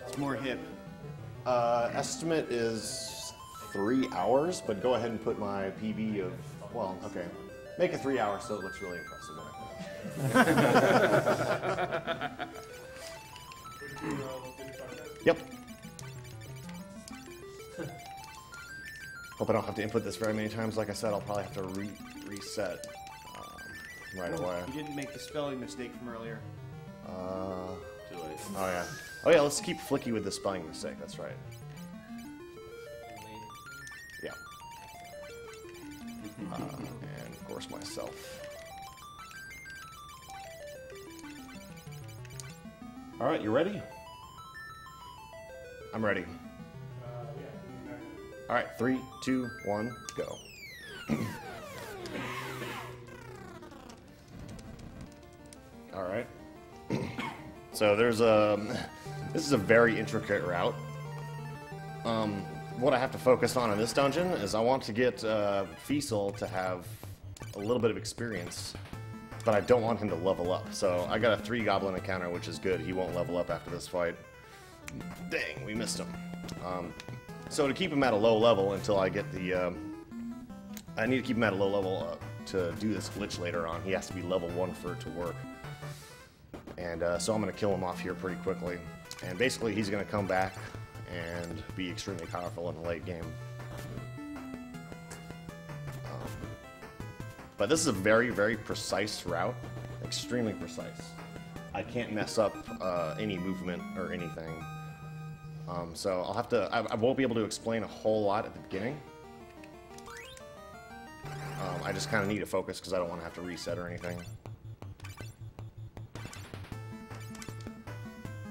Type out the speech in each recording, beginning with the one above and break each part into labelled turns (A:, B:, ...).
A: It's more hip.
B: Estimate is 3 hours, but go ahead and put my PB of, well, okay. Make it 3 hours so it looks really impressive. Yep. Hope I don't have to input this very many times. Like I said, I'll probably have to reset right away.
A: You didn't make the spelling mistake from earlier.
C: Too late.
B: Oh yeah. Oh yeah, let's keep Flicky with the spelling mistake, that's right. Yeah. And of course myself. Alright, you ready? I'm ready. Alright, 3, 2, 1, go. Alright. So there's this is a very intricate route. What I have to focus on in this dungeon is I want to get Fiesel to have a little bit of experience, but I don't want him to level up. So I got a 3 goblin encounter, which is good. He won't level up after this fight. Dang, we missed him. So to keep him at a low level until I get the, I need to keep him at a low level to do this glitch later on. He has to be level 1 for it to work. And so I'm going to kill him off here pretty quickly. And basically he's going to come back and be extremely powerful in the late game. But this is a very, very precise route. Extremely precise. I can't mess up any movement or anything. So I'll have to, I won't be able to explain a whole lot at the beginning. I just kind of need to focus because I don't want to have to reset or anything.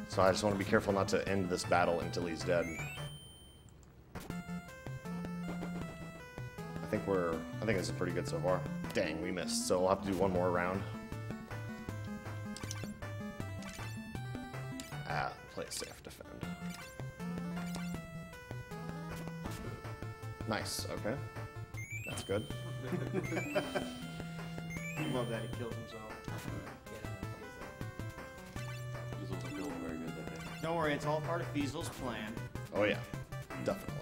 B: So I just want to be careful not to end this battle until he's dead. I think this is pretty good so far. Dang, we missed. So we'll have to do one more round. Play it safe, defend. Nice, okay. That's good.
A: Love that he kills himself. Don't worry, it's all part of Fiesel's plan.
B: Oh yeah, definitely.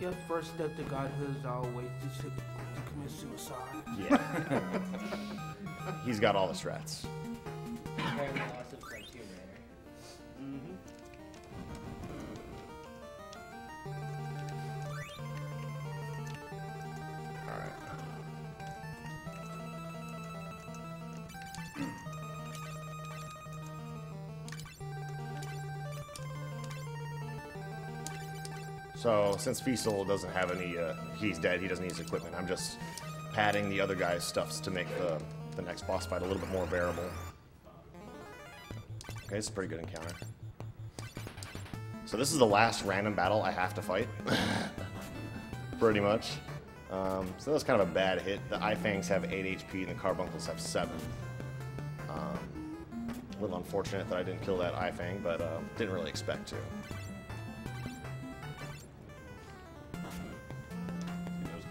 D: Your first step to godhood is always to commit suicide.
B: Yeah. He's got all the strats. Alright. So, since Fiesel doesn't have any, he's dead, he doesn't need his equipment, I'm just padding the other guy's stuffs to make the next boss fight a little bit more bearable. Okay, it's a pretty good encounter. So this is the last random battle I have to fight. Pretty much. So that's kind of a bad hit. The Ifangs have 8 HP and the Carbuncles have 7. A little unfortunate that I didn't kill that Ifang, but didn't really expect to.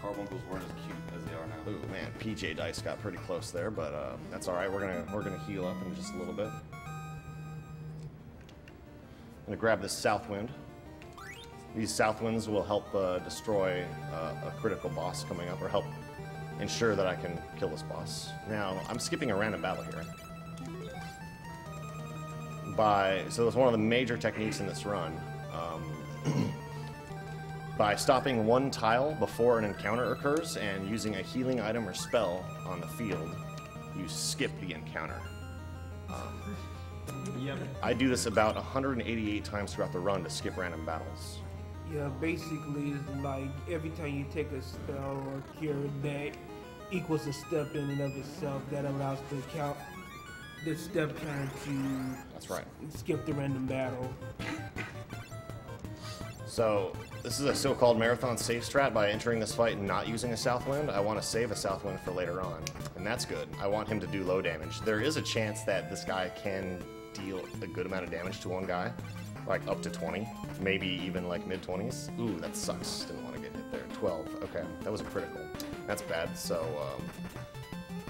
C: Carbuncles weren't as cute as they are now.
B: Ooh man, PJ Dice got pretty close there, but that's all right. We're gonna heal up in just a little bit. I'm gonna grab this Southwind. These Southwinds will help destroy a critical boss coming up, or help ensure that I can kill this boss. Now I'm skipping a random battle here. So that's one of the major techniques in this run. By stopping one tile before an encounter occurs and using a healing item or spell on the field, you skip the encounter. I do this about 188 times throughout the run to skip random battles.
D: Yeah, basically it's like every time you take a spell or cure that equals a step in and of itself that allows the step count to
B: That's right.
D: skip the random battle.
B: So this is a so-called marathon save strat. By entering this fight and not using a Southwind, I want to save a Southwind for later on, and that's good. I want him to do low damage. There is a chance that this guy can deal a good amount of damage to one guy, like up to 20, maybe even like mid-20s. Ooh, that sucks. Didn't want to get hit there. 12. Okay, that was a critical. That's bad. So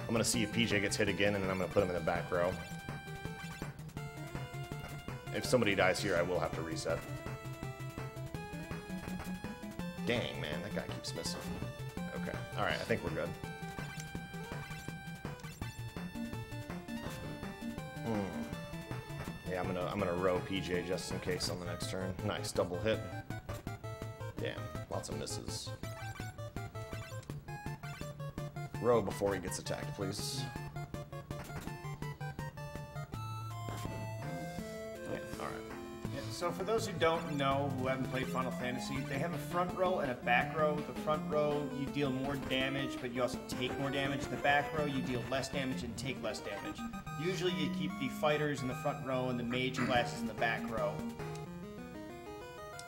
B: I'm gonna see if PJ gets hit again, and then I'm gonna put him in the back row. if somebody dies here, I will have to reset. Dang, man, that guy keeps missing. Okay, alright, I think we're good. Yeah, I'm gonna row PJ just in case on the next turn. Nice, double hit. Damn, lots of misses. Row before he gets attacked, please.
A: So for those who don't know, who haven't played Final Fantasy, they have a front row and a back row. The front row, you deal more damage, but you also take more damage. The back row, you deal less damage and take less damage. Usually you keep the fighters in the front row and the mage classes in the back row.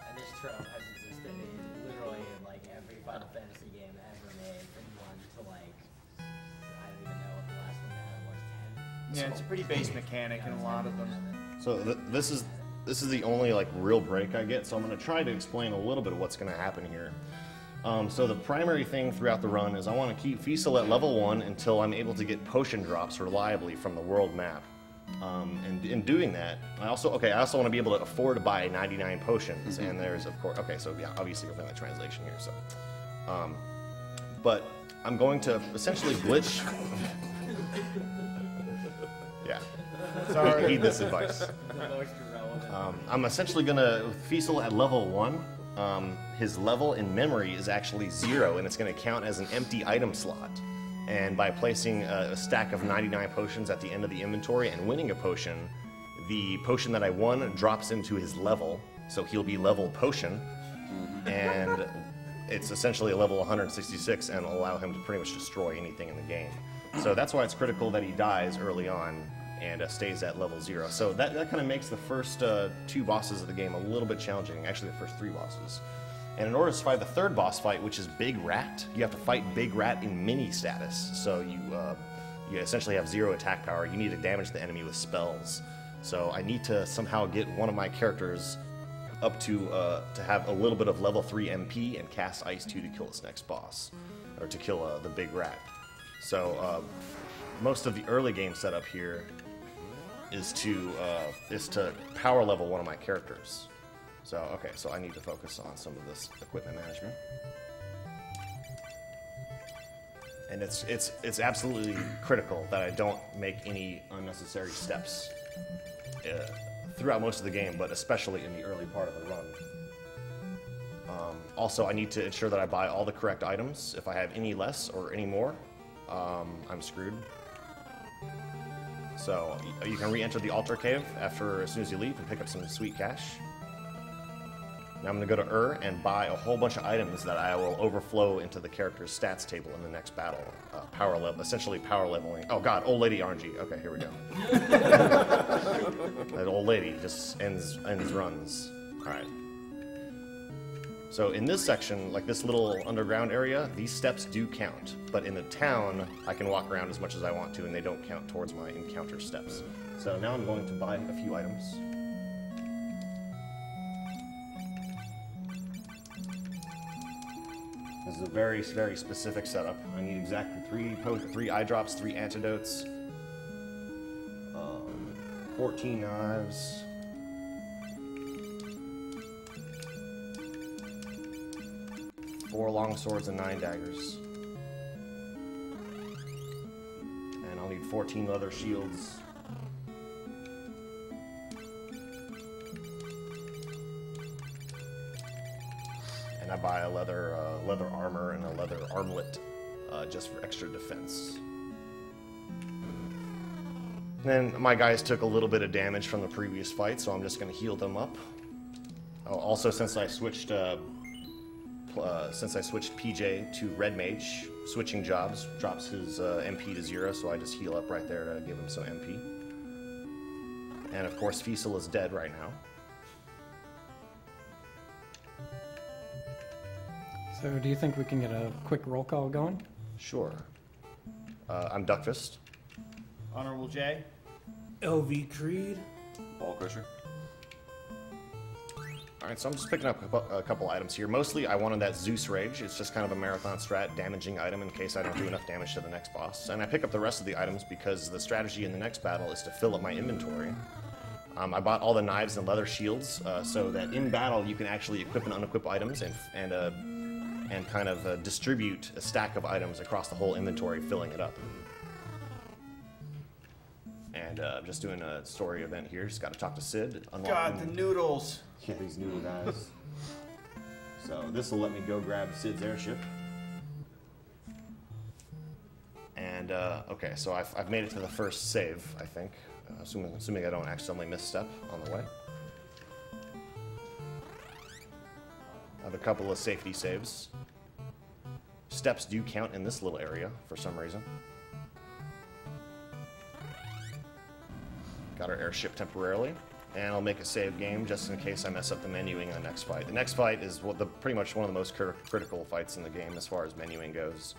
E: And this trope has existed in literally in like every Final Fantasy game ever made, from 1 to like, I don't even know what the last one had was, 10?
A: Yeah, it's a pretty base mechanic in a lot of them.
B: So this is the only like real break I get, so I'm going to try to explain a little bit of what's going to happen here. So the primary thing throughout the run is I want to keep Fiesel at level 1 until I'm able to get potion drops reliably from the world map. And in doing that, I also want to be able to afford to buy 99 potions, and there's of course, okay, so yeah, obviously we're playing the translation here, so. But I'm going to essentially glitch. Yeah. Sorry. Heed this advice.
E: The most irrelevant.
B: I'm essentially gonna, with Fiesel at level 1, his level in memory is actually 0, and it's gonna count as an empty item slot. And by placing a stack of 99 potions at the end of the inventory and winning a potion, the potion that I won drops into his level, so he'll be level potion, and it's essentially a level 166 and will allow him to pretty much destroy anything in the game. So that's why it's critical that he dies early on and stays at level 0. So that kind of makes the first 2 bosses of the game a little bit challenging, actually the first 3 bosses. And in order to survive the 3rd boss fight, which is Big Rat, you have to fight Big Rat in mini status. So you essentially have 0 attack power. You need to damage the enemy with spells. So I need to somehow get one of my characters up to have a little bit of level 3 MP and cast Ice 2 to kill this next boss, or to kill the Big Rat. So most of the early game setup here is to power level one of my characters. So okay, so I need to focus on some of this equipment management, and it's absolutely critical that I don't make any unnecessary steps throughout most of the game, but especially in the early part of the run. Also, I need to ensure that I buy all the correct items. If I have any less or any more, I'm screwed. So you can re-enter the altar cave as soon as you leave and pick up some sweet cash. Now I'm going to go to and buy a whole bunch of items that I will overflow into the character's stats table in the next battle. Essentially power leveling. Oh god, old lady RNG. Okay, here we go. That old lady just ends runs. Alright. So in this section, like this little underground area, these steps do count. But in the town, I can walk around as much as I want to, and they don't count towards my encounter steps. So now I'm going to buy a few items. This is a very, very specific setup. I need exactly 3 eye drops, 3 antidotes, 14 knives, 4 long swords and 9 daggers. And I'll need 14 leather shields. And I buy a leather armor and a leather armlet just for extra defense. Then my guys took a little bit of damage from the previous fight, so I'm just going to heal them up. Also, since I switched PJ to Red Mage, switching jobs drops his MP to 0, so I just heal up right there to give him some MP. And of course, Fiesel is dead right now.
F: So do you think we can get a quick roll call going?
B: Sure. I'm Duckfist.
A: Honorable J.
D: LV Creed.
C: Ball Crusher.
B: Alright, so I'm just picking up a couple items here. Mostly I wanted that Zeus Rage. It's just kind of a marathon strat damaging item in case I don't do enough damage to the next boss. And I pick up the rest of the items because the strategy in the next battle is to fill up my inventory. I bought all the knives and leather shields so that in battle you can actually equip and unequip items and kind of distribute a stack of items across the whole inventory, filling it up. And I'm just doing a story event here. Just got to talk to Sid.
A: God, the noodles.
B: Yeah, these noodle guys. So this will let me go grab Sid's airship. And okay, so I've made it to the first save, I think. Assuming I don't accidentally misstep on the way. I have a couple of safety saves. Steps do count in this little area for some reason. Got our airship temporarily, and I'll make a save game just in case I mess up the menuing in the next fight. The next fight is pretty much one of the most critical fights in the game as far as menuing goes.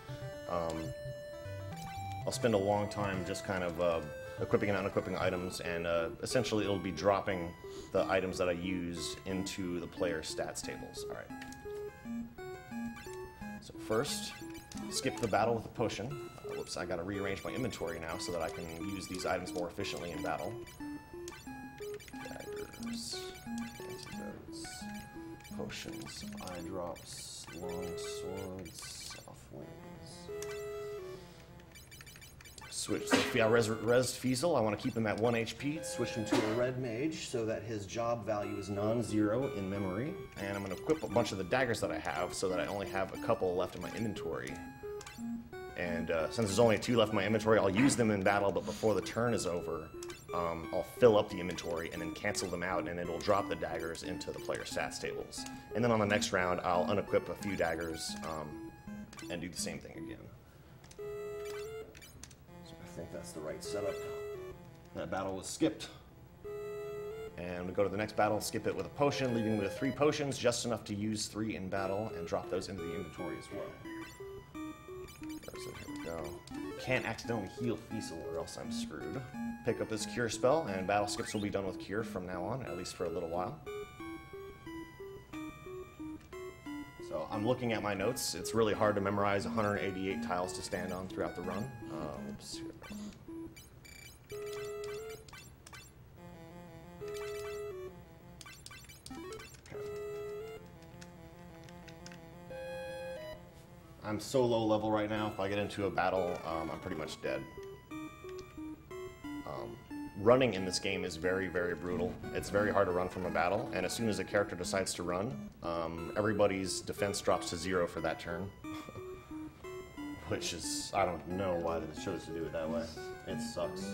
B: I'll spend a long time just kind of equipping and unequipping items, and essentially it'll be dropping the items that I use into the player stats tables. All right. So first, skip the battle with a potion. Whoops, I gotta rearrange my inventory now so that I can use these items more efficiently in battle. Daggers, antidotes, potions, eye drops, long swords, soft wings. Switch. So if I resed Fiesel, I want to keep him at 1 HP. Switch him to a red mage so that his job value is non-zero in memory. And I'm going to equip a bunch of the daggers that I have so that I only have a couple left in my inventory. And since there's only 2 left in my inventory, I'll use them in battle, but before the turn is over, I'll fill up the inventory and then cancel them out, and it'll drop the daggers into the player stats tables. And then on the next round, I'll unequip a few daggers and do the same thing again. I think that's the right setup. That battle was skipped. And we go to the next battle, skip it with a potion, leaving with 3 potions, just enough to use 3 in battle, and drop those into the inventory as well. So here we go. Can't accidentally heal Fiesel or else I'm screwed. Pick up this cure spell, and battle skips will be done with cure from now on, at least for a little while. So I'm looking at my notes. It's really hard to memorize 188 tiles to stand on throughout the run. Oops, here we go. I'm so low level right now, if I get into a battle, I'm pretty much dead. Running in this game is very, very brutal. It's very hard to run from a battle, and as soon as a character decides to run, everybody's defense drops to 0 for that turn. Which is, I don't know why they chose to do it that way. It sucks.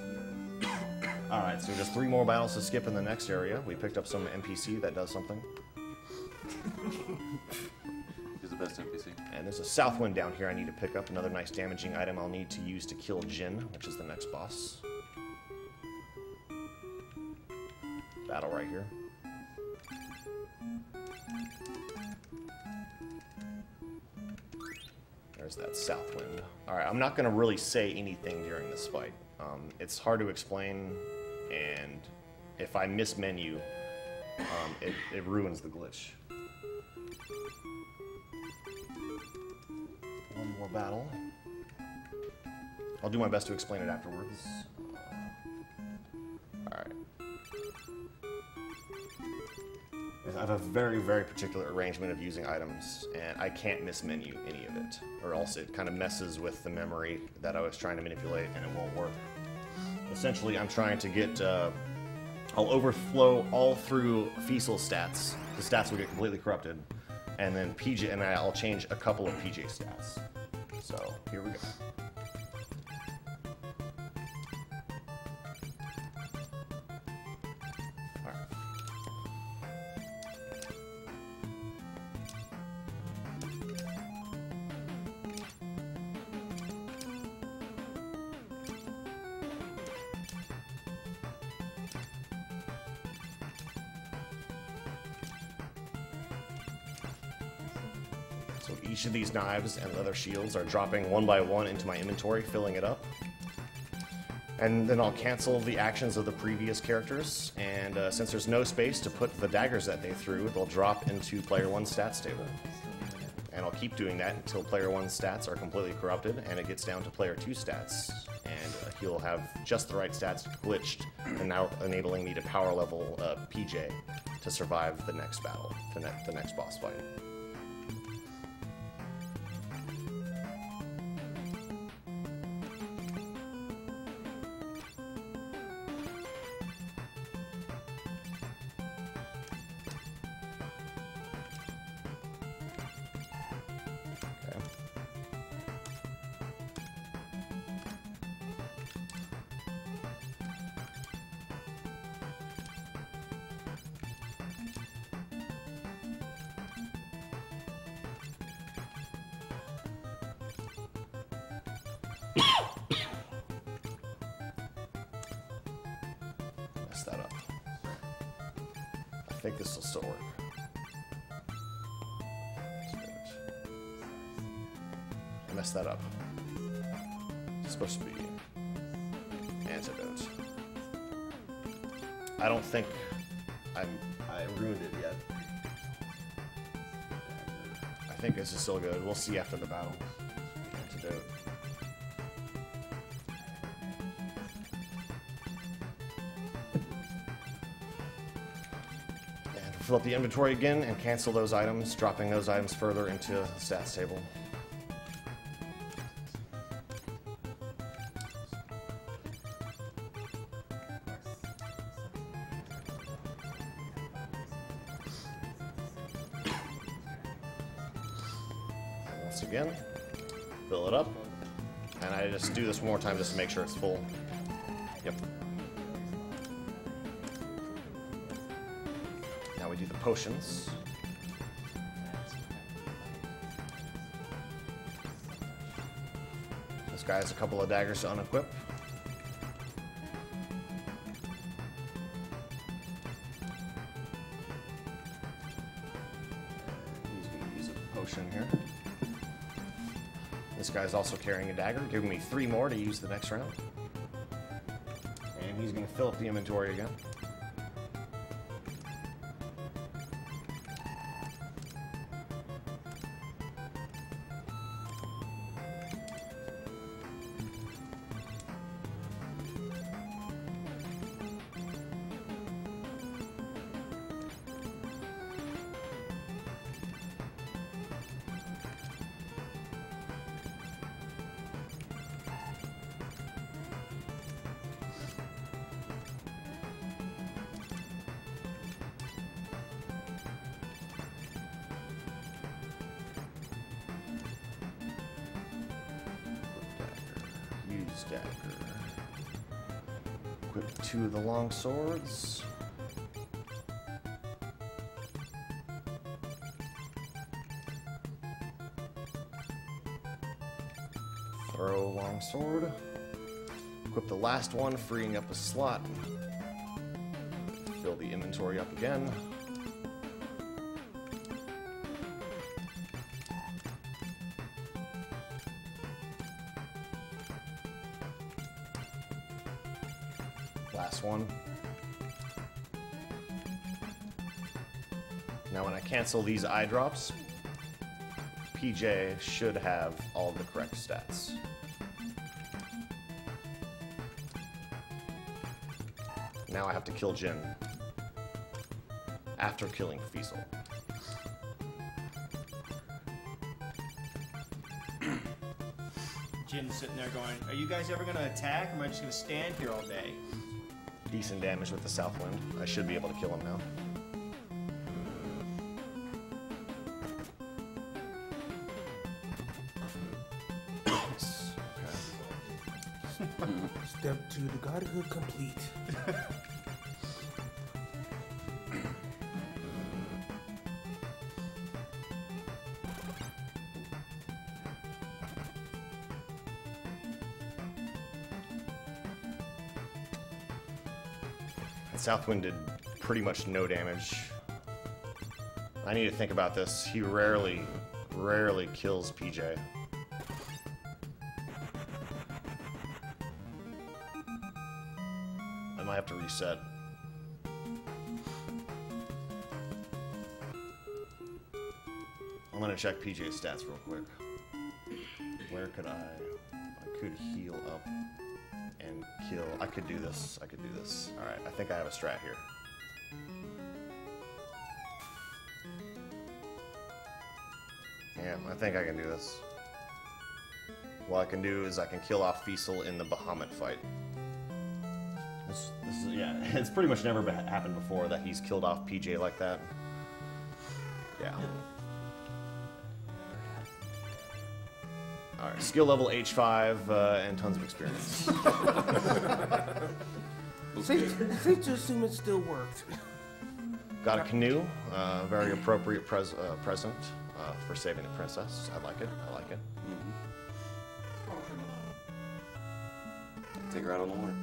B: Alright, so just 3 more battles to skip in the next area. We picked up some NPC that does something.
C: He's the best NPC.
B: And there's a south wind down here I need to pick up. Another nice damaging item I'll need to use to kill Jin, which is the next boss. Battle right here. There's that south wind. Alright, I'm not going to really say anything during this fight. It's hard to explain, and if I miss menu, it ruins the glitch. One more battle. I'll do my best to explain it afterwards. Alright. I have a very, very particular arrangement of using items, and I can't mismenu any of it, or else it kind of messes with the memory that I was trying to manipulate, and it won't work. Essentially, I'm trying to get, I'll overflow all through Fiesel stats. The stats will get completely corrupted, and then PJ, and I'll change a couple of PJ stats. So, here we go. So each of these knives and leather shields are dropping 1 by 1 into my inventory, filling it up. And then I'll cancel the actions of the previous characters, and since there's no space to put the daggers that they threw, they'll drop into player 1's stats table. and I'll keep doing that until player 1's stats are completely corrupted and it gets down to player 2's stats. And he'll have just the right stats glitched, and now enabling me to power level PJ to survive the next battle, the next boss fight. Mess that up. I think this will still work. I messed that up. It's supposed to be antidote. I don't think I ruined it yet. I think this is still good. We'll see after the battle. Antidote. Fill up the inventory again and cancel those items, dropping those items further into the stats table. And once again, fill it up. And I just do this one more time just to make sure it's full. Yep. Now we do the potions. This guy has a couple of daggers to unequip. He's going to use a potion here. This guy's also carrying a dagger, giving me 3 more to use the next round. And he's going to fill up the inventory again. Dagger. Equip 2 of the long swords. Throw long sword. Equip the last one, freeing up a slot. Fill the inventory up again. Last one. Now when I cancel these eye drops, PJ should have all the correct stats. Now I have to kill Jin after killing Fiesel.
A: Jin's sitting there going, are you guys ever going to attack, or am I just going to stand here all day?
B: Decent damage with the south wind. I should be able to kill him now.
D: Step 2, the godhood complete.
B: Southwind did pretty much no damage. I need to think about this. He rarely kills PJ. I might have to reset. I'm gonna check PJ's stats real quick. Where could I could heal up and kill. I could do this. I could do this. All right. I think I have a strat here. Yeah, I think I can do this. What I can do is I can kill off Feasel in the Bahamut fight. This is, yeah, it's pretty much never happened before that he's killed off PJ like that. Yeah. Alright, skill level H5 and tons of experience.
D: Safe to assume it still worked.
B: Got a canoe, very appropriate present for saving the princess. I like it, I like it.
C: Take her out on the water.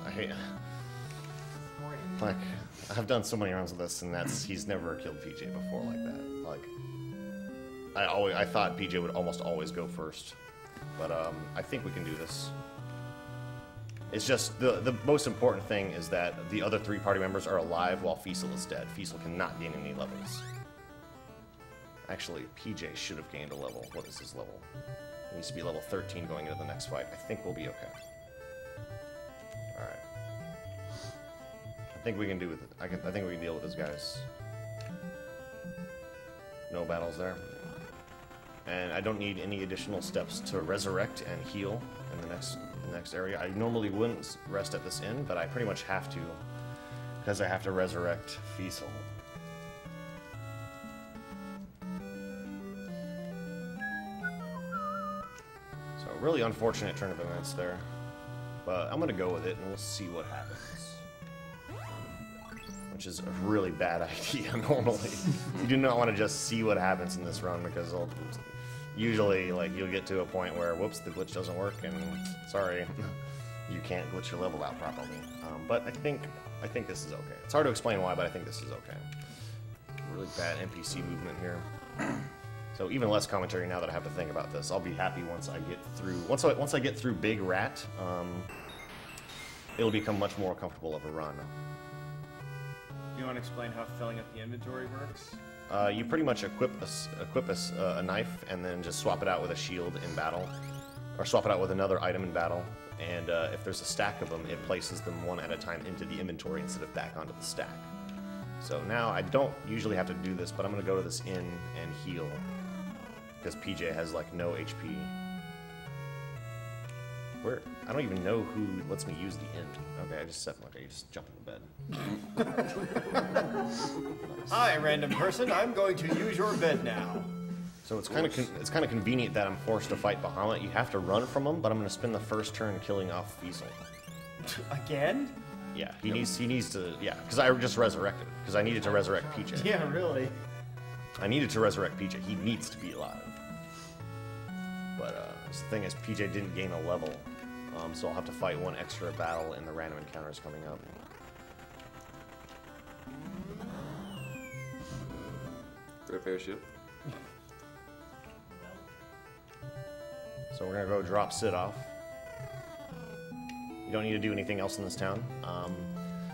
B: I hate like I've done so many rounds of this, and he's never killed PJ before like that. Like I thought PJ would almost always go first, but I think we can do this. It's just the most important thing is that the other 3 party members are alive while Feasel is dead. Feasel cannot gain any levels. Actually, PJ should have gained a level. What is his level? He needs to be level 13 going into the next fight. I think we'll be okay. Alright. I think we can do with it. I think we can deal with those guys. No battles there. And I don't need any additional steps to resurrect and heal in the next area. I normally wouldn't rest at this inn, but I pretty much have to because I have to resurrect Feasel. So really unfortunate turn of events there. But I'm gonna go with it and we'll see what happens. Which is a really bad idea normally. You do not want to just see what happens in this run because usually like you'll get to a point where whoops, the glitch doesn't work and sorry, you can't glitch your level out properly. But I think this is okay. It's hard to explain why, but I think this is okay. Really bad NPC movement here. So even less commentary now that I have to think about this. I'll be happy once I get through. Once I get through Big Rat, it'll become much more comfortable of a run.
A: Do you want to explain how filling up the inventory works?
B: You pretty much equip a knife and then just swap it out with a shield in battle, or swap it out with another item in battle. And if there's a stack of them, it places them one at a time into the inventory instead of back onto the stack. So now I don't usually have to do this, but I'm going to go to this inn and heal. Because PJ has like no HP. I don't even know who lets me use the inn. Okay, I just set. Okay, you just jump in the bed.
A: Hi, random person. I'm going to use your bed now.
B: So it's kind of convenient that I'm forced to fight Bahamut. You have to run from him, but I'm going to spend the first turn killing off Feasel.
A: Again?
B: Yeah, he needs to. Yeah, because I just resurrected. Because I needed to resurrect PJ.
A: Yeah, really.
B: I needed to resurrect PJ. He needs to be alive. But the thing is, PJ didn't gain a level, so I'll have to fight one extra battle in the random encounters coming up.
C: Repair ship.
B: So we're gonna go drop Sid off. You don't need to do anything else in this town.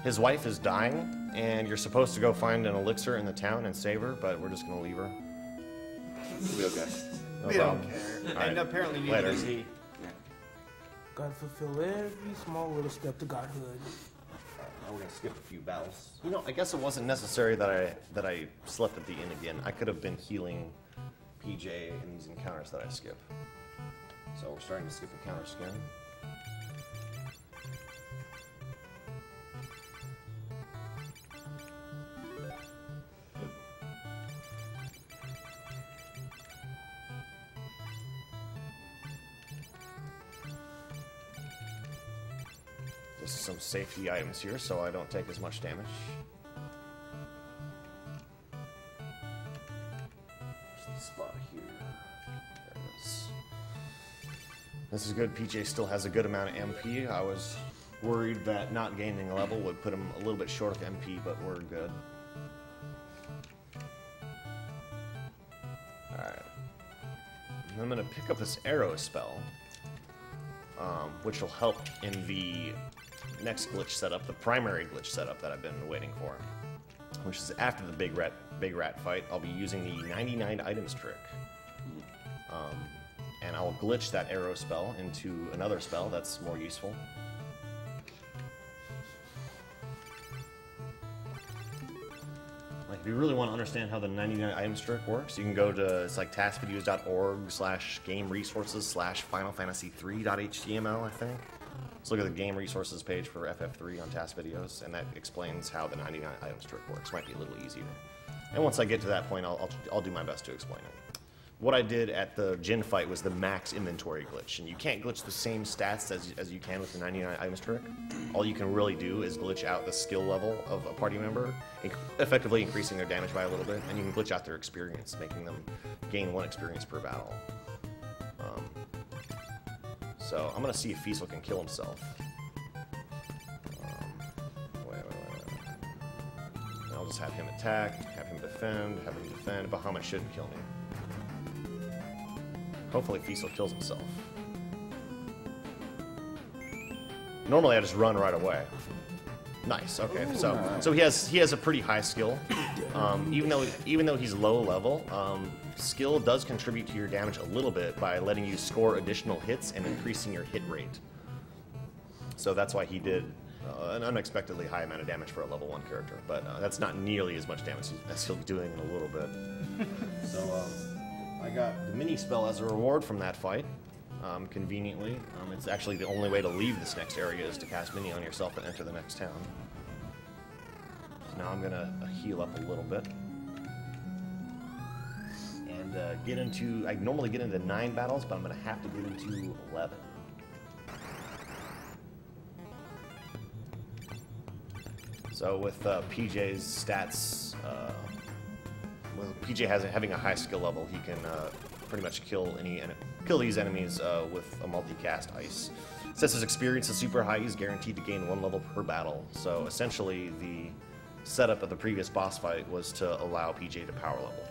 B: His wife is dying, and you're supposed to go find an elixir in the town and save her, but we're just gonna leave her.
C: We'll be okay.
B: No
A: We
B: problem.
A: don't care.
B: All
A: And
B: right.
A: apparently neither
B: Later.
A: does he.
D: Gotta fulfill every small little step to godhood.
B: Now we're gonna skip a few battles. You know, I guess it wasn't necessary that I slept at the inn again. I could have been healing PJ in these encounters that I skip. So we're starting to skip encounters again. Just some safety items here so I don't take as much damage. There's the spot here. There it is. This is good. PJ still has a good amount of MP. I was worried that not gaining a level would put him a little bit short of MP, but we're good. Alright. I'm going to pick up this arrow spell, which will help in the next glitch setup, the primary glitch setup that I've been waiting for, which is after the Big Rat big rat fight, I'll be using the 99 items trick. And I'll glitch that arrow spell into another spell that's more useful. Like, if you really want to understand how the 99 items trick works, you can go to, it's like taskvideos.org/gameresources/finalfantasy3.html, I think. Let's look at the game resources page for FF3 on task videos, and that explains how the 99 items trick works. Might be a little easier. And once I get to that point, I'll do my best to explain it. What I did at the Jin fight was the max inventory glitch, and you can't glitch the same stats as you can with the 99 items trick. All you can really do is glitch out the skill level of a party member, effectively increasing their damage by a little bit, and you can glitch out their experience, making them gain 1 experience per battle. So I'm gonna see if Fiesel can kill himself. Wait. And I'll just have him attack, have him defend, Bahamut shouldn't kill me. Hopefully Fiesel kills himself. Normally I just run right away. Nice. Okay. So he has a pretty high skill. Even though he's low level, skill does contribute to your damage a little bit by letting you score additional hits and increasing your hit rate. So that's why he did an unexpectedly high amount of damage for a level 1 character. But that's not nearly as much damage as he'll be doing in a little bit. So I got the mini spell as a reward from that fight. Conveniently, it's actually the only way to leave this next area is to cast mini on yourself and enter the next town. So now I'm gonna heal up a little bit and get into. I normally get into 9 battles, but I'm gonna have to get into 11. So with PJ's stats, with PJ having a high skill level, he can pretty much kill these enemies with a multicast ice. Since his experience is super high, he's guaranteed to gain 1 level per battle. So essentially, the setup of the previous boss fight was to allow PJ to power level.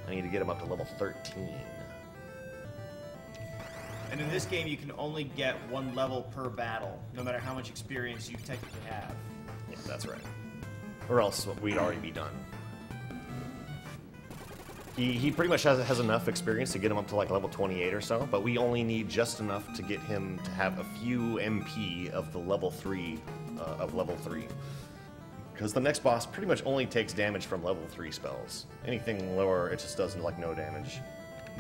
B: I need to get him up to level 13.
A: And in this game, you can only get 1 level per battle, no matter how much experience you technically have.
B: Yeah, that's right. Or else we'd already be done. He pretty much has enough experience to get him up to like level 28 or so, but we only need just enough to get him to have a few MP of the level 3 Because the next boss pretty much only takes damage from level 3 spells. Anything lower, it just does like no damage.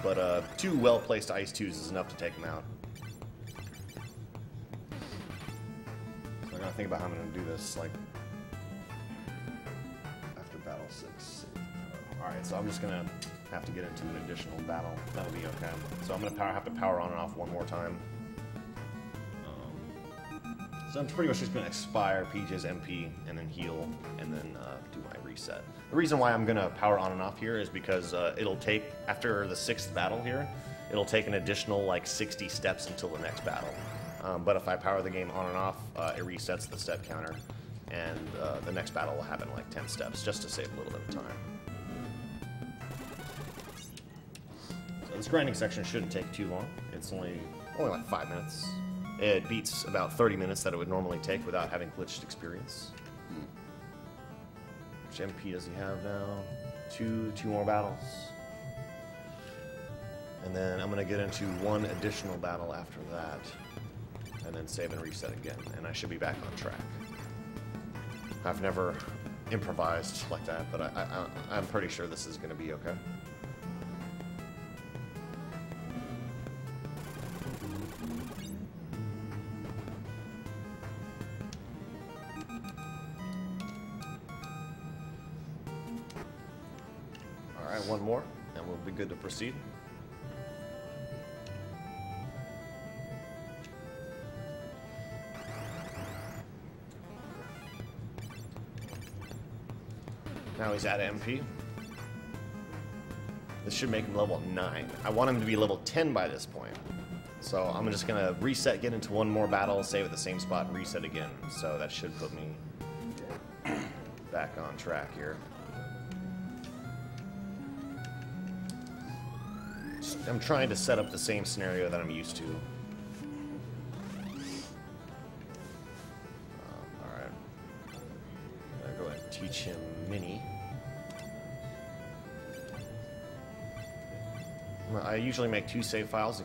B: But 2 well-placed Ice 2s is enough to take him out. So I gotta think about how I'm gonna do this, like after battle 6. Alright, so I'm just gonna have to get into an additional battle. That'll be okay. So I'm gonna have to power on and off 1 more time. So I'm pretty much just gonna expire PJ's MP and then heal and then do my reset. The reason why I'm gonna power on and off here is because it'll take, after the 6th battle here, it'll take an additional like 60 steps until the next battle. But if I power the game on and off, it resets the step counter, and the next battle will happen in like 10 steps, just to save a little bit of time. So this grinding section shouldn't take too long. It's only like 5 minutes. It beats about 30 minutes that it would normally take without having glitched experience. Which MP does he have now? Two more battles. And then I'm gonna get into 1 additional battle after that. And then save and reset again, and I should be back on track. I've never improvised like that, but I'm pretty sure this is gonna be okay. Alright, 1 more, and we'll be good to proceed. Now he's at MP. This should make him level 9. I want him to be level 10 by this point. So I'm just gonna reset, get into 1 more battle, save at the same spot, and reset again. So that should put me back on track here. I'm trying to set up the same scenario that I'm used to. Alright. I'm gonna go ahead and teach him Mini. I usually make 2 save files